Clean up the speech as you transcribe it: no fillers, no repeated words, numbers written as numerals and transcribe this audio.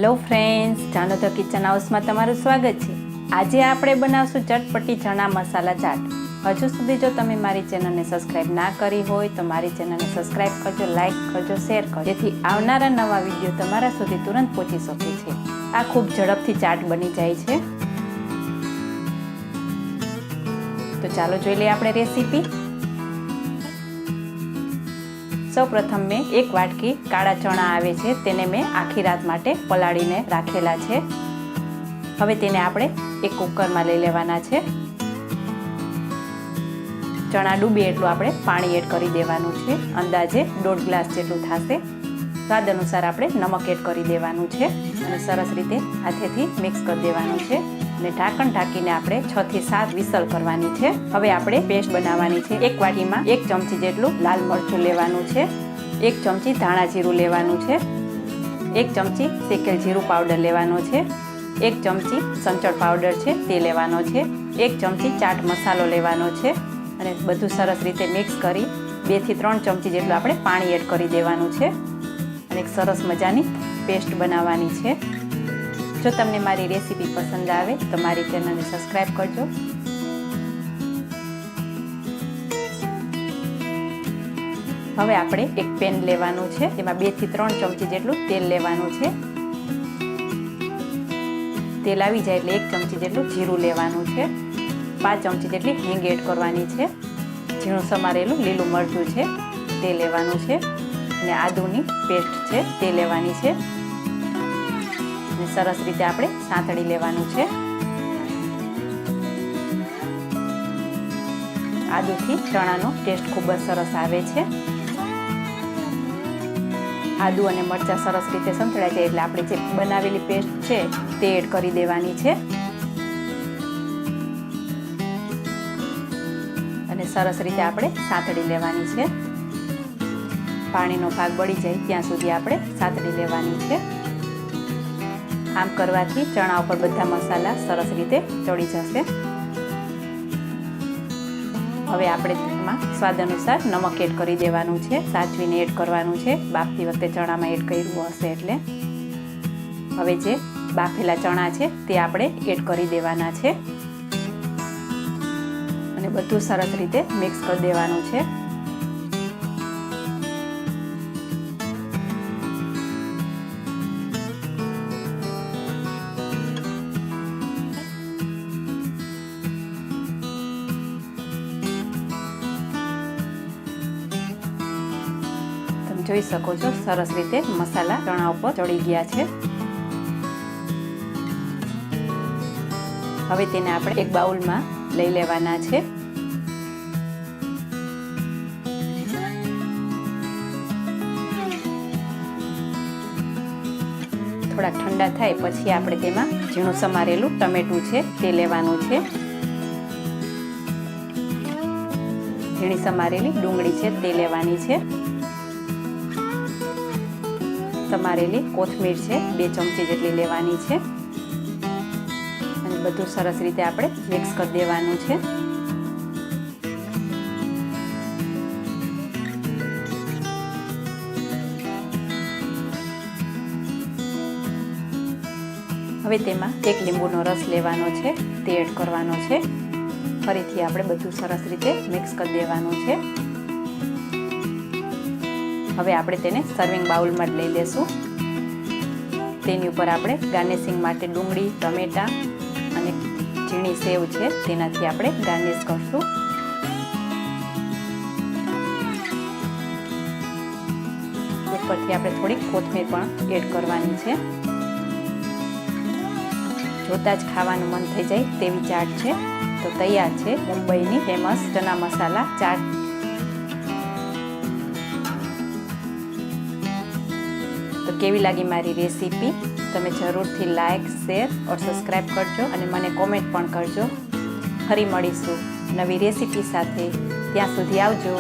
Hello friends, जानो तो kitchen house में तमारुं स्वागत है। आज આપણે બનાવશું ચટપટી ચણા મસાલા ચાટ। હજુ સુધી જો તમે મારી ચેનલને સબસ્ક્રાઇબ ના કરી હોય તો મારી ચેનલને સબસ્ક્રાઇબ કરજો, લાઈક કરજો, શેર કરજો, જેથી આવનારા નવા વિડિયો તમારા સુધી તુરંત પહોંચી શકે છે। આ ખૂબ ઝડપથી ચાટ બની જાય છે। તો ચાલો જોઈ લઈએ આપણે રેસીપી। સૌપ્રથમ મેં એક વાટકી કાળા ચણા આવે છે તેને મેં આખી રાત માટે પલાળીને રાખેલા છે। હવે તેને આપણે એક કુકરમાં લઈ લેવાના છે। ચણા ડૂબે એટલું આપણે પાણી એડ કરી દેવાનું છે। અંદાજે 1.5 ગ્લાસ જેટલું થશે। સ્વાદ અનુસાર આપણે નમક એડ કરી દેવાનું છે અને સરસ રીતે હાથેથી મિક્સ કરી દેવાનું છે અને ઢાંકણ ઢાંકીને આપણે 6 થી 7 વિસલ કરવાની છે। હવે આપણે પેસ્ટ બનાવવાની છે। એક વાટીમાં 1 ચમચી જેટલું લાલ મરચું લેવાનું છે, 1 ચમચી ધાણા જીરું લેવાનું છે, 1 ચમચી શેકેલ જીરું પાવડર લેવાનો છે, 1 ચમચી સંચળ પાવડર છે તે લેવાનો છે, 1 ચમચી ચાટ મસાલો લેવાનો છે અને બધું સરસ રીતે મિક્સ કરી 2 થી 3 ચમચી જેટલું આપણે પાણી એડ કરી દેવાનું છે અને એક સરસ મજાની પેસ્ટ બનાવવાની છે। જો તમને મારી રેસીપી પસંદ આવે તો મારી ચેનલને સબસ્ક્રાઇબ કરજો। હવે આપણે એક પેન લેવાનું છે, તેમાં 2 થી 3 ચમચી જેટલું તેલ લેવાનું છે। તેલ આવી જાય એટલે 1 ચમચી જેટલું જીરું લેવાનું છે, 5 ચમચી જેટલી હિંગ એડ કરવાની છે, ઝીણું સમારેલું લીલું મરચું છે તે લેવાનું છે અને આદુની પેસ્ટ છે તે લેવાની છે અને સરસ રીતે આપણે સાંતળી લેવાનું છે। આદુથી ચણાનો ટેસ્ટ ખૂબ જ સરસ આવે છે। આદુ અને મરચાં સરસ રીતે સંતળાઈ જાય એટલે આપણે જે બનાવેલી પેસ્ટ છે તે એડ કરી દેવાની છે અને સરસ રીતે આપણે સાંતળી લેવાની છે। પાણીનો ભાગ બળી જાય ત્યાં સુધી આપણે સાંતળી લેવાની છે। આમ કરવાથી ચણા ઉપર બધા મસાલા સરસ રીતે ચડી જશે। હવે આપણે તેમાં સ્વાદ અનુસાર નમક એડ કરી દેવાનું છે, સાચવીને એડ કરવાનું છે, બાફતી વખતે ચણામાં એડ કર્યું હશે એટલે। હવે જે બાફેલા ચણા છે તે આપણે એડ કરી દેવાના છે અને બધું સરસ રીતે મિક્સ કરી દેવાનું છે। જોઈ શકો છો સરસ રીતે મસાલા ચણા ઉપર ચડી ગયા છે। હવે તેને આપણે એક બાઉલમાં લઈ લેવાના છે। થોડા ઠંડા થાય પછી આપણે તેમાં ઝીણું સમારેલું ટમેટું છે તે લેવાનું છે, ઝીણી સમારેલી ડુંગળી છે તે લેવાની છે, સમારેલી કોથમીર છે 2 ચમચી જેટલી લેવાની છે અને બધું સરસ રીતે આપણે મિક્સ કરી દેવાનું છે। હવે તેમાં 1 લીંબુનો રસ લેવાનો છે તે એડ કરવાનો છે। ફરીથી આપણે બધું સરસ રીતે મિક્સ કરી દેવાનું છે। હવે આપણે તેને સર્વિંગ બાઉલમાં લઈ લેશું। તેની ઉપર આપણે ગાર્નિશિંગ માટે ડુંગળી, ટમેટાં અને ઝીણી સેવ છે તેનાથી આપણે ગાર્નિશ કરશું। ઉપરથી આપણે થોડીક કોથમીર પણ એડ કરવાની છે। જોતા જ ખાવાનું મન થઈ જાય તેવી ચાટ છે। તો તૈયાર છે મુંબઈની ફેમસ ચના મસાલા ચાટ। તો કેવી લાગી મારી રેસીપી? તમે જરૂરથી લાઈક, શેર और સબસ્ક્રાઇબ કરજો અને મને કોમેન્ટ પણ કરજો। ફરી મળીશું નવી રેસીપી સાથે, ત્યાં સુધી આવજો।